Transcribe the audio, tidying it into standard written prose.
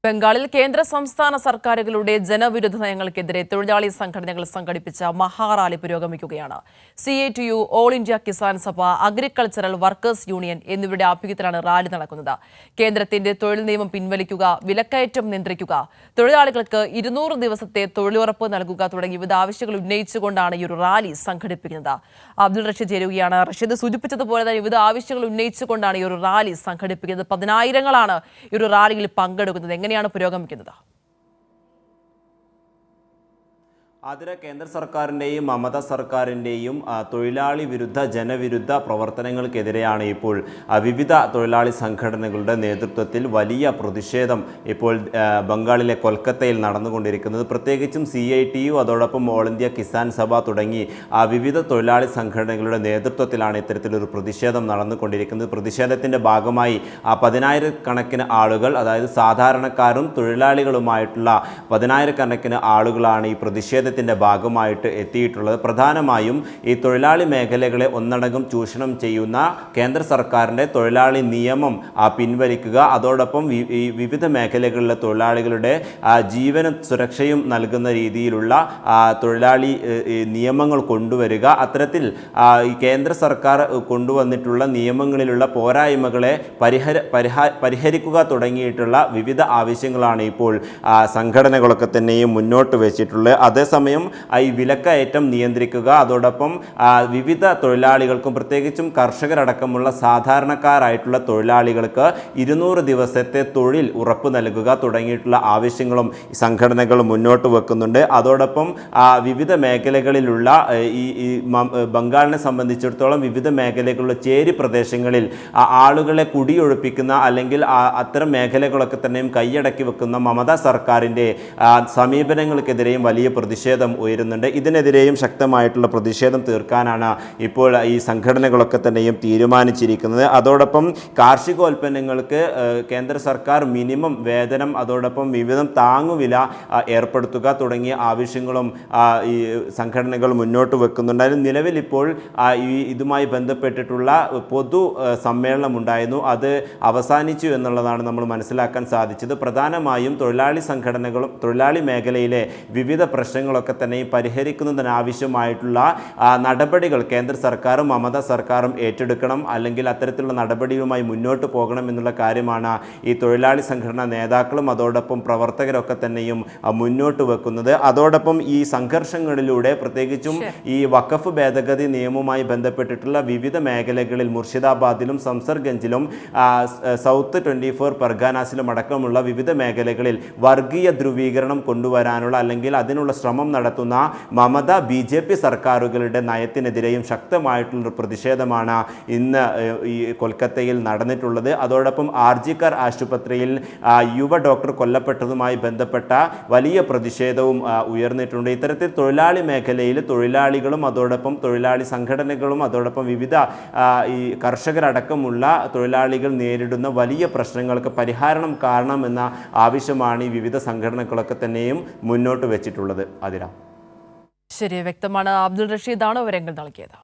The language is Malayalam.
ബംഗാളിൽ കേന്ദ്ര സംസ്ഥാന സർക്കാരുകളുടെ ജനവിരുദ്ധ നയങ്ങൾക്കെതിരെ തൊഴിലാളി സംഘടനകൾ സംഘടിപ്പിച്ച മഹാറാലി പുരോഗമിക്കുകയാണ്. CITU, all India Kisan Sabha, agricultural workers union എന്നിവരുടെ ആഭിമുഖ്യത്തിലാണ് റാലി നടക്കുന്നത്. കേന്ദ്രത്തിന്റെ തൊഴിൽ നിയമം പിൻവലിക്കുക, വിലക്കയറ്റം നിയന്ത്രിക്കുക, തൊഴിലാളികൾക്ക് 200 ദിവസത്തെ തൊഴിലുറപ്പ് നൽകുക തുടങ്ങിയ വിവിധ ആവശ്യങ്ങൾ ഉന്നയിച്ചുകൊണ്ടാണ് ഈ ഒരു റാലി സംഘടിപ്പിക്കുന്നത്. അബ്ദുൾ റഷീദ് ചേരുകയാണ്. റഷീദ് സൂചിപ്പിച്ചതുപോലെ തന്നെ വിവിധ ആവശ്യങ്ങൾ ഉന്നയിച്ചുകൊണ്ടാണ് ഈ ഒരു റാലി സംഘടിപ്പിക്കുന്നത്. പതിനായിരങ്ങളാണ് ഈ ഒരു റാലിയിൽ പങ്കെടുക്കുന്നത്. എങ്ങനെയാണ് പുരോഗമിക്കുന്നത്? അതിന് കേന്ദ്ര സർക്കാരിൻ്റെയും മമത സർക്കാരിൻ്റെയും തൊഴിലാളി വിരുദ്ധ ജനവിരുദ്ധ പ്രവർത്തനങ്ങൾക്കെതിരെയാണ് ഇപ്പോൾ വിവിധ തൊഴിലാളി സംഘടനകളുടെ നേതൃത്വത്തിൽ വലിയ പ്രതിഷേധം ഇപ്പോൾ ബംഗാളിലെ കൊൽക്കത്തയിൽ നടന്നുകൊണ്ടിരിക്കുന്നത്. പ്രത്യേകിച്ചും CITU, അതോടൊപ്പം ഓൾ ഇന്ത്യ കിസാൻ സഭ തുടങ്ങി വിവിധ തൊഴിലാളി സംഘടനകളുടെ നേതൃത്വത്തിലാണ് ഇത്തരത്തിലൊരു പ്രതിഷേധം നടന്നുകൊണ്ടിരിക്കുന്നത്. പ്രതിഷേധത്തിൻ്റെ ഭാഗമായി 10,000-കണക്കിന് ആളുകൾ, അതായത് സാധാരണക്കാരും തൊഴിലാളികളുമായിട്ടുള്ള 10,000-കണക്കിന് ആളുകളാണ് ഈ പ്രതിഷേധത്തിൻ്റെ ഭാഗമായിട്ട് എത്തിയിട്ടുള്ളത്. പ്രധാനമായും ഈ തൊഴിലാളി മേഖലകളെ ഒന്നടങ്കം ചൂഷണം ചെയ്യുന്ന കേന്ദ്ര സർക്കാരിൻ്റെ തൊഴിലാളി നിയമം പിൻവലിക്കുക, അതോടൊപ്പം ഈ വിവിധ മേഖലകളിലെ തൊഴിലാളികളുടെ ജീവനും സുരക്ഷയും നൽകുന്ന രീതിയിലുള്ള തൊഴിലാളി നിയമങ്ങൾ കൊണ്ടുവരിക, അത്തരത്തിൽ ഈ കേന്ദ്ര സർക്കാർ കൊണ്ടുവന്നിട്ടുള്ള നിയമങ്ങളിലുള്ള പോരായ്മകളെ പരിഹരിക്കുക തുടങ്ങിയിട്ടുള്ള വിവിധ ആവശ്യങ്ങളാണ് ഇപ്പോൾ സംഘടനകളൊക്കെ തന്നെയും മുന്നോട്ട് വെച്ചിട്ടുള്ളത്. അതേസമയം ഈ വിലക്കയറ്റം നിയന്ത്രിക്കുക, അതോടൊപ്പം വിവിധ തൊഴിലാളികൾക്കും പ്രത്യേകിച്ചും കർഷകരടക്കമുള്ള സാധാരണക്കാരായിട്ടുള്ള തൊഴിലാളികൾക്ക് 200 ദിവസത്തെ തൊഴിൽ ഉറപ്പ് നൽകുക തുടങ്ങിയിട്ടുള്ള ആവശ്യങ്ങളും സംഘടനകൾ മുന്നോട്ട് വെക്കുന്നുണ്ട്. അതോടൊപ്പം വിവിധ മേഖലകളിലുള്ള ഈ ബംഗാളിനെ സംബന്ധിച്ചിടത്തോളം വിവിധ മേഖലകളിലുള്ള ചേരി പ്രദേശങ്ങളിൽ ആളുകളെ കുടിയൊഴിപ്പിക്കുന്ന അല്ലെങ്കിൽ അത്തരം മേഖലകളൊക്കെ തന്നെയും കൈയടക്കി വെക്കുന്ന മമതാ സർക്കാരിൻ്റെ സമീപനങ്ങൾക്കെതിരെയും വലിയ പ്രതിഷേധം ഉയരുന്നുണ്ട്. ഇതിനെതിരെയും ശക്തമായിട്ടുള്ള പ്രതിഷേധം തീർക്കാനാണ് ഇപ്പോൾ ഈ സംഘടനകളൊക്കെ തന്നെയും തീരുമാനിച്ചിരിക്കുന്നത്. അതോടൊപ്പം കാർഷികോൽപ്പന്നങ്ങൾക്ക് കേന്ദ്ര സർക്കാർ മിനിമം വേതനം, അതോടൊപ്പം വിവിധ താങ്ങുവില ഏർപ്പെടുത്തുക തുടങ്ങിയ ആവശ്യങ്ങളും ഈ സംഘടനകൾ മുന്നോട്ട് വെക്കുന്നുണ്ട്. അതിന് നിലവിൽ ഇപ്പോൾ ഇതുമായി ബന്ധപ്പെട്ടിട്ടുള്ള പൊതു സമ്മേളനം ഉണ്ടായിരുന്നു. അത് അവസാനിച്ചു എന്നുള്ളതാണ് നമ്മൾ മനസ്സിലാക്കാൻ സാധിച്ചത്. പ്രധാനമായും തൊഴിലാളി സംഘടനകളും തൊഴിലാളി മേഖലയിലെ വിവിധ പ്രശ്നങ്ങളൊക്കെ തന്നെ പരിഹരിക്കുന്നതിനാവശ്യമായിട്ടുള്ള നടപടികൾ കേന്ദ്ര സർക്കാരും മമത സർക്കാരും ഏറ്റെടുക്കണം, അല്ലെങ്കിൽ അത്തരത്തിലുള്ള നടപടികളുമായി മുന്നോട്ട് പോകണം എന്നുള്ള കാര്യമാണ് ഈ തൊഴിലാളി സംഘടനാ നേതാക്കളും അതോടൊപ്പം പ്രവർത്തകരൊക്കെ തന്നെയും മുന്നോട്ട് വെക്കുന്നത്. അതോടൊപ്പം ഈ സംഘർഷങ്ങളിലൂടെ പ്രത്യേകിച്ചും ഈ വഖഫ് ഭേദഗതി നിയമവുമായി ബന്ധപ്പെട്ടിട്ടുള്ള വിവിധ മേഖലകളിൽ മുർഷിദാബാദിലും സംസർഗഞ്ചിലും സൗത്ത് 24 പർഗാനാസിലും അടക്കമുള്ള വിവിധ മേഖലകളിൽ വർഗീയ ധ്രുവീകരണം കൊണ്ടുവരാനുള്ള അല്ലെങ്കിൽ അതിനുള്ള ശ്രമം നടത്തുന്ന മമത BJP സർക്കാരുകളുടെ നയത്തിനെതിരെയും ശക്തമായിട്ടുള്ള പ്രതിഷേധമാണ് ഇന്ന് ഈ കൊൽക്കത്തയിൽ നടന്നിട്ടുള്ളത്. അതോടൊപ്പം RG-കർ ആശുപത്രിയിൽ യുവ ഡോക്ടർ കൊല്ലപ്പെട്ടതുമായി ബന്ധപ്പെട്ട വലിയ പ്രതിഷേധവും ഉയർന്നിട്ടുണ്ട്. ഇത്തരത്തിൽ തൊഴിലാളി മേഖലയിൽ തൊഴിലാളികളും അതോടൊപ്പം തൊഴിലാളി സംഘടനകളും അതോടൊപ്പം വിവിധ ഈ കർഷകരടക്കമുള്ള തൊഴിലാളികൾ നേരിടുന്ന വലിയ പ്രശ്നങ്ങൾക്ക് പരിഹാരം കാണണമെന്ന ആവശ്യമാണ് ഈ വിവിധ സംഘടനകളൊക്കെ തന്നെയും മുന്നോട്ട് വെച്ചിട്ടുള്ളത്. അതിരാ ശരി, വ്യക്തമാണ്. അബ്ദുൾ റഷീദാണ് വിവരങ്ങൾ നൽകിയത്.